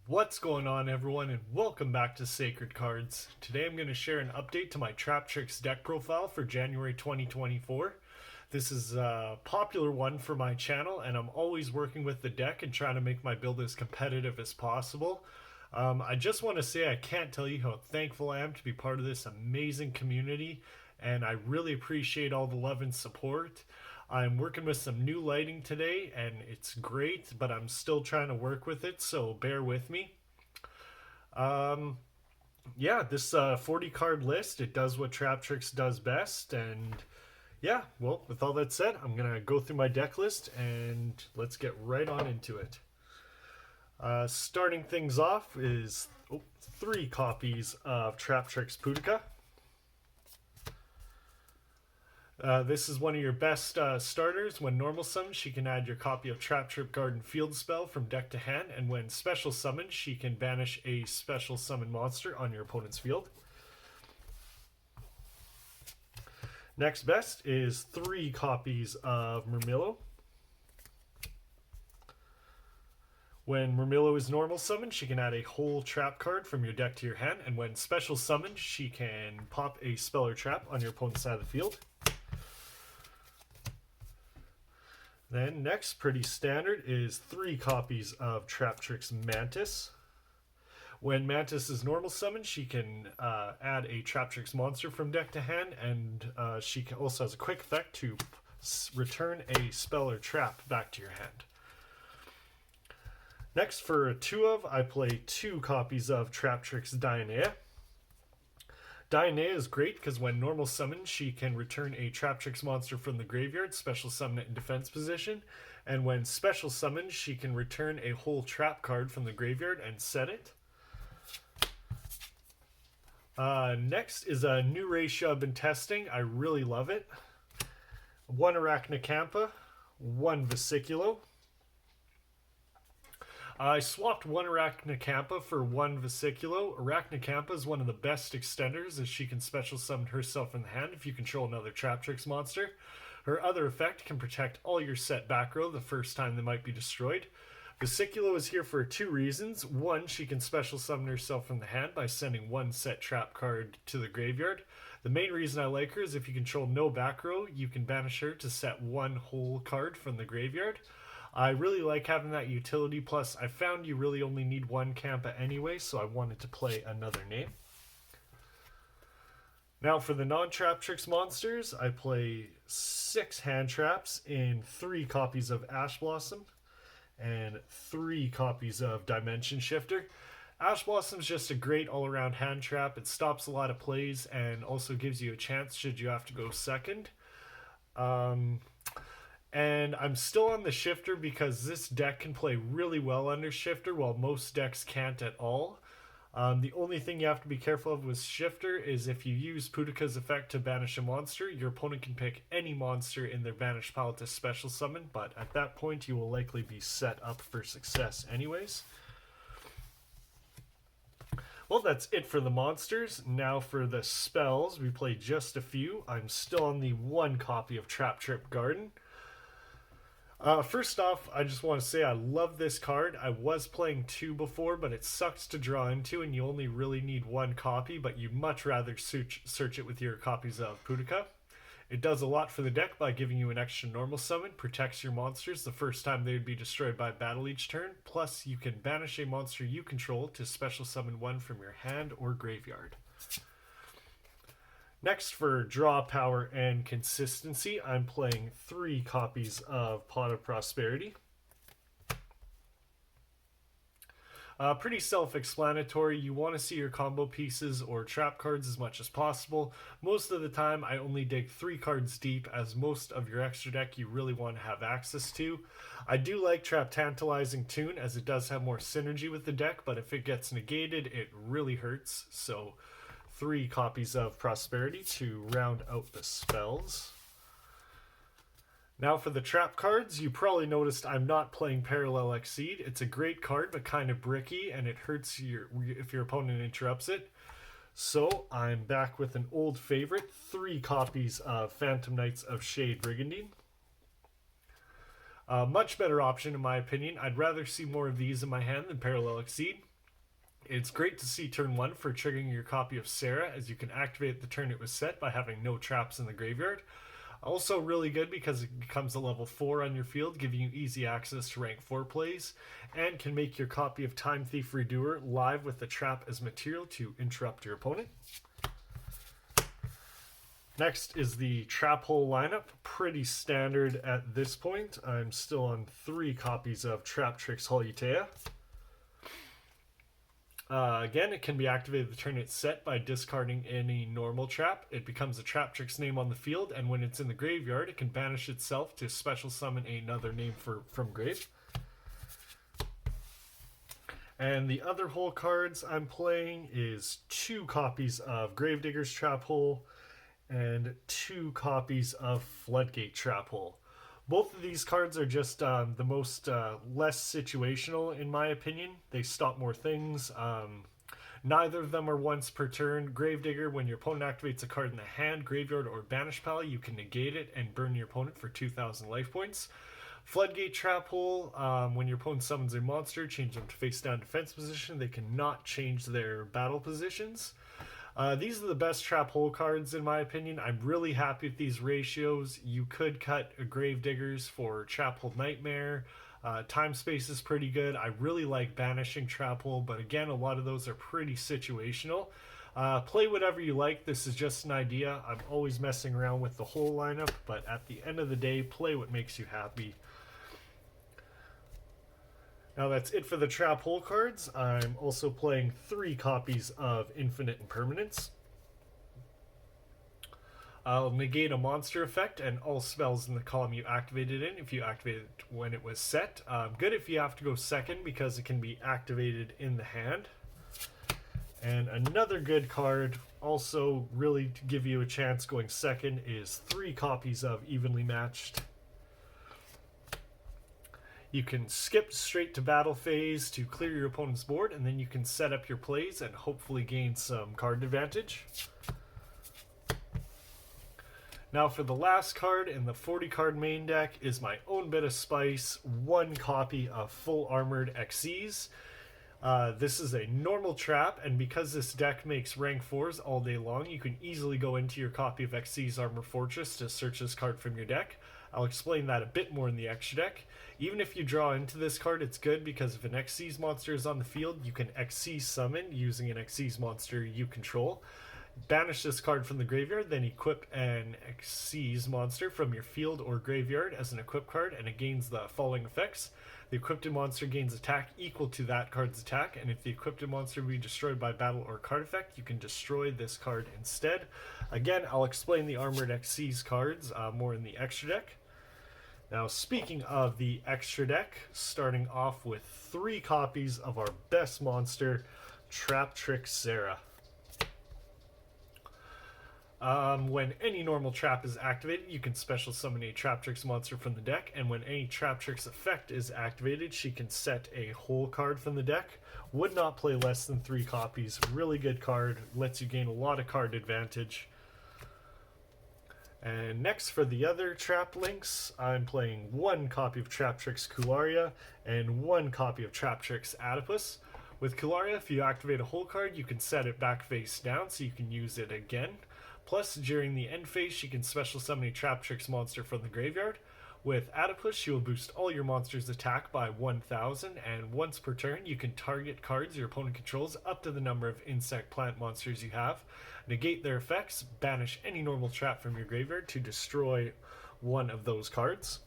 What's going on, everyone, and welcome back to SacredCards. Today I'm going to share an update to my Traptrix deck profile for January 2024. This is a popular one for my channel, and I'm always working with the deck and trying to make my build as competitive as possible. I just want to say I can't tell you how thankful I am to be part of this amazing community, and I really appreciate all the love and support. I'm working with some new lighting today and it's great, but I'm still trying to work with it, so bear with me. Yeah, this 40 card list, it does what Traptrix does best, and yeah, well, with all that said, I'm gonna go through my deck list and let's get right on into it. Starting things off is 3 copies of Traptrix Pudica. This is one of your best starters. When normal summoned, she can add your copy of Traptrix Garden Field spell from deck to hand, and when special summoned, she can banish a special summon monster on your opponent's field. Next best is 3 copies of Murmillo. When Murmillo is normal summoned, she can add a whole trap card from your deck to your hand, and when special summoned, she can pop a spell or trap on your opponent's side of the field. Then next, pretty standard, is 3 copies of Traptrix Mantis. When Mantis is normal summoned, she can add a Traptrix monster from deck to hand, and she also has a quick effect to return a spell or trap back to your hand. Next, for a 2 of, I play 2 copies of Traptrix Dionea. Dionea is great because when normal summoned, she can return a Traptrix monster from the graveyard, special summon it in defense position, and when special summoned, she can return a whole trap card from the graveyard and set it. Next is a new ratio I've been testing. I really love it. 1 Arachnocampa, 1 Vesiculo. I swapped 1 Arachnocampa for 1 Vesiculo. Arachnocampa is one of the best extenders as she can special summon herself in the hand if you control another Traptrix monster. Her other effect can protect all your set back row the first time they might be destroyed. Vesiculo is here for 2 reasons. 1, she can special summon herself from the hand by sending 1 set trap card to the graveyard. The main reason I like her is if you control no back row, you can banish her to set 1 whole card from the graveyard. I really like having that utility, plus I found you really only need 1 Kampa anyway, so I wanted to play another name. Now for the non-Traptrix monsters, I play 6 hand traps in 3 copies of Ash Blossom and 3 copies of Dimension Shifter. Ash Blossom is just a great all-around hand trap. It stops a lot of plays and also gives you a chance should you have to go second. And I'm still on the Shifter because this deck can play really well under Shifter while most decks can't at all. The only thing you have to be careful of with Shifter is if you use Pudica's effect to banish a monster, your opponent can pick any monster in their banished pile to special summon, but at that point you will likely be set up for success anyways. Well, that's it for the monsters. Now for the spells, we played just a few. I'm still on the 1 copy of Traptrix Garden. First off, I just want to say I love this card. I was playing 2 before, but it sucks to draw into, and you only really need 1 copy, but you'd much rather search it with your copies of Pudica. It does a lot for the deck by giving you an extra normal summon, protects your monsters the first time they would be destroyed by battle each turn, plus you can banish a monster you control to special summon 1 from your hand or graveyard. Next, for draw power and consistency, I'm playing 3 copies of Pot of Prosperity. Pretty self-explanatory. You want to see your combo pieces or trap cards as much as possible. Most of the time, I only dig 3 cards deep, as most of your extra deck you really want to have access to. I do like Trap Tantalizing Tune, as it does have more synergy with the deck, but if it gets negated, it really hurts. So 3 copies of Prosperity to round out the spells. Now for the trap cards, you probably noticed I'm not playing Parallel Exceed. It's a great card, but kind of bricky, and it hurts if your opponent interrupts it. So I'm back with an old favorite, 3 copies of Phantom Knights of Shade Brigandine. Much better option in my opinion. I'd rather see more of these in my hand than Parallel Exceed. It's great to see turn 1 for triggering your copy of Sarah, as you can activate the turn it was set by having no traps in the graveyard. Also really good because it becomes a level 4 on your field, giving you easy access to rank 4 plays, and can make your copy of Time Thief Redoer live with the trap as material to interrupt your opponent. Next is the Trap Hole lineup. Pretty standard at this point. I'm still on 3 copies of Traptrix Holutea. Again, it can be activated the turn it's set by discarding any normal trap. It becomes a Traptrix name on the field, and when it's in the graveyard, it can banish itself to special summon another name from grave. And the other hole cards I'm playing is 2 copies of Gravedigger's Trap Hole and 2 copies of Floodgate Trap Hole. Both of these cards are just the most less situational, in my opinion. They stop more things. Neither of them are once per turn. Gravedigger, when your opponent activates a card in the hand, graveyard, or banish pile, you can negate it and burn your opponent for 2,000 life points. Floodgate Trap Hole, when your opponent summons a monster, change them to face down defense position. They cannot change their battle positions. These are the best Trap Hole cards in my opinion. I'm really happy with these ratios. You could cut Gravediggers for Trap Hole Nightmare. Time Space is pretty good. I really like banishing Trap Hole, but again, a lot of those are pretty situational. Play whatever you like. This is just an idea. I'm always messing around with the whole lineup, but at the end of the day, play what makes you happy. Now that's it for the Trap Hole cards. I'm also playing 3 copies of Infinite Impermanence. I'll negate a monster effect and all spells in the column you activated in if you activated it when it was set. Good if you have to go second because it can be activated in the hand. And another good card, also really to give you a chance going second, is 3 copies of Evenly Matched. You can skip straight to battle phase to clear your opponent's board, and then you can set up your plays and hopefully gain some card advantage. Now for the last card in the 40 card main deck is my own bit of spice, 1 copy of Full Armored Xyz. This is a normal trap, and because this deck makes rank 4s all day long, you can easily go into your copy of Xyz Armor Fortress to search this card from your deck. I'll explain that a bit more in the extra deck. Even if you draw into this card, it's good because if an Xyz monster is on the field, you can Xyz summon using an Xyz monster you control. Banish this card from the graveyard, then equip an Xyz monster from your field or graveyard as an equip card, and it gains the following effects. The equipped monster gains attack equal to that card's attack, and if the equipped monster be destroyed by battle or card effect, you can destroy this card instead. Again, I'll explain the Armored Xyz cards more in the extra deck. Now, speaking of the extra deck, starting off with 3 copies of our best monster, Traptrix Sarah. When any normal trap is activated, you can special summon a Traptrix monster from the deck, and when any Traptrix effect is activated, she can set a whole card from the deck. Would not play less than 3 copies. Really good card, lets you gain a lot of card advantage. And next for the other trap links, I'm playing 1 copy of Traptrix Kularia and 1 copy of Traptrix Adipus. With Kularia, if you activate a whole card, you can set it back face down so you can use it again. Plus, during the end phase, she can special summon a Traptrix monster from the graveyard. With Adipus, she will boost all your monsters' attack by 1,000, and once per turn, you can target cards your opponent controls up to the number of insect plant monsters you have, negate their effects, banish any normal trap from your graveyard to destroy one of those cards.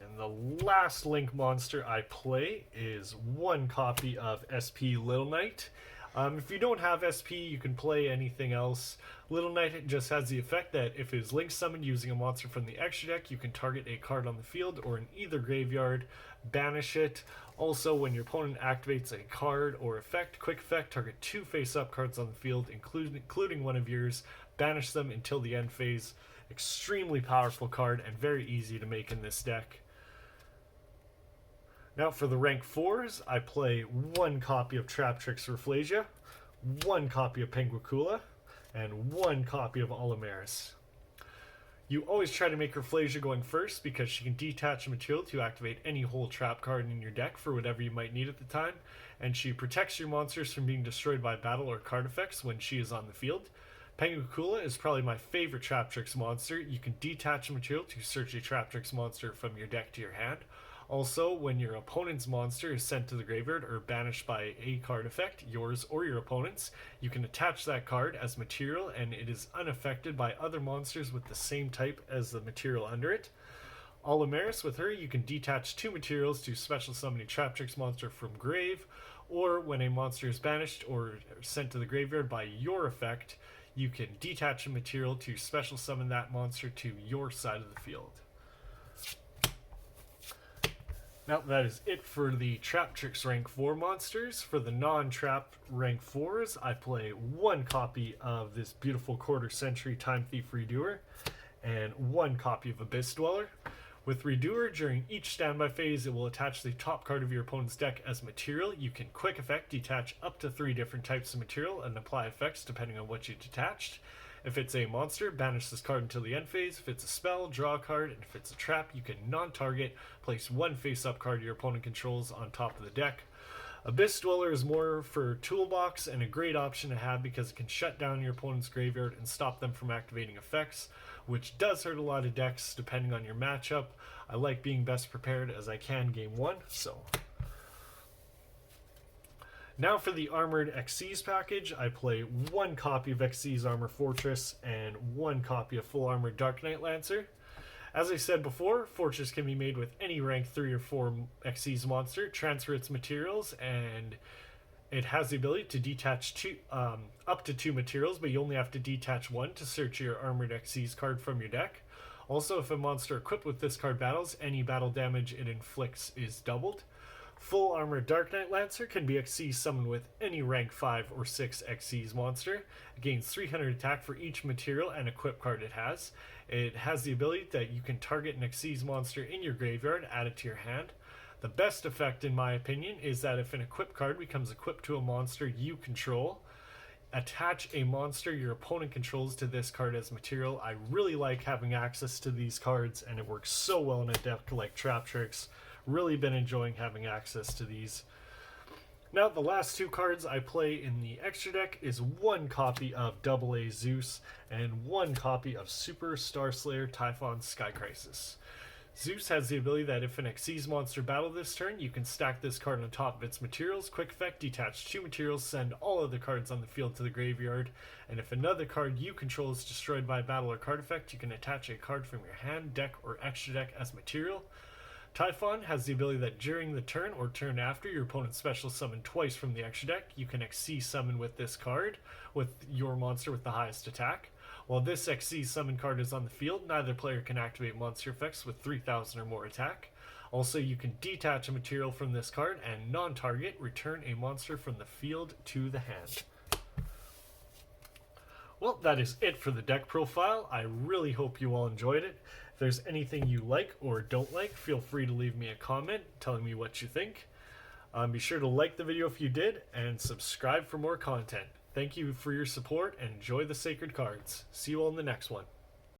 And the last link monster I play is 1 copy of SP Little Knight. If you don't have SP, you can play anything else. Little Knight just has the effect that if it is link summoned using a monster from the extra deck, you can target a card on the field or in either graveyard, banish it. Also, when your opponent activates a card or effect, quick effect, target 2 face-up cards on the field, including one of yours, banish them until the end phase. Extremely powerful card and very easy to make in this deck. Now for the rank 4s, I play 1 copy of Traptrix Rafflesia, 1 copy of Penguicula, and 1 copy of Olimaris. You always try to make Rafflesia going first because she can detach a material to activate any whole trap card in your deck for whatever you might need at the time, and she protects your monsters from being destroyed by battle or card effects when she is on the field. Penguicula is probably my favorite Traptrix monster. You can detach a material to search a Traptrix monster from your deck to your hand. Also, when your opponent's monster is sent to the graveyard or banished by a card effect, yours or your opponent's, you can attach that card as material and it is unaffected by other monsters with the same type as the material under it. Olimaris, with her, you can detach 2 materials to special summon a Traptrix monster from grave, or when a monster is banished or sent to the graveyard by your effect, you can detach a material to special summon that monster to your side of the field. Now that is it for the Traptrix rank 4 monsters. For the non-trap rank 4s, I play 1 copy of this beautiful quarter century Time Thief Redoer and 1 copy of Abyss Dweller. With Redoer, during each standby phase, it will attach the top card of your opponent's deck as material. You can quick effect detach up to 3 different types of material and apply effects depending on what you detached. If it's a monster, banish this card until the end phase. If it's a spell, draw a card. And if it's a trap, you can non-target, place 1 face-up card your opponent controls on top of the deck. Abyss Dweller is more for Toolbox and a great option to have because it can shut down your opponent's graveyard and stop them from activating effects, which does hurt a lot of decks depending on your matchup. I like being best prepared as I can game 1, so... Now for the Armored Xyz package, I play 1 copy of Xyz Armor Fortress and 1 copy of Full Armored Dark Knight Lancer. As I said before, Fortress can be made with any rank 3 or 4 Xyz monster, transfer its materials, and it has the ability to detach up to 2 materials, but you only have to detach 1 to search your Armored Xyz card from your deck. Also, if a monster equipped with this card battles, any battle damage it inflicts is doubled. Full Armored Dark Knight Lancer can be Xyz summoned with any rank 5 or 6 Xyz monster. It gains 300 attack for each material and equip card it has. It has the ability that you can target an Xyz monster in your graveyard, add it to your hand. The best effect, in my opinion, is that if an equip card becomes equipped to a monster you control, attach a monster your opponent controls to this card as material. I really like having access to these cards, and it works so well in a deck like Traptrix. Really been enjoying having access to these. Now, the last 2 cards I play in the extra deck is 1 copy of AA Zeus and 1 copy of Super Starslayer Typhon Sky Crisis. Zeus has the ability that if an Xyz monster battle this turn, you can stack this card on top of its materials. Quick effect, detach 2 materials, send all other cards on the field to the graveyard. And if another card you control is destroyed by a battle or card effect, you can attach a card from your hand, deck, or extra deck as material. Typhon has the ability that during the turn or turn after your opponent special summon twice from the extra deck, you can Xyz summon with this card with your monster with the highest attack. While this Xyz summon card is on the field, neither player can activate monster effects with 3,000 or more attack. Also, you can detach a material from this card and non-target, return a monster from the field to the hand. Well, that is it for the deck profile. I really hope you all enjoyed it. If there's anything you like or don't like, feel free to leave me a comment telling me what you think. Be sure to like the video if you did, and subscribe for more content. Thank you for your support, and enjoy the Sacred Cards. See you all in the next one.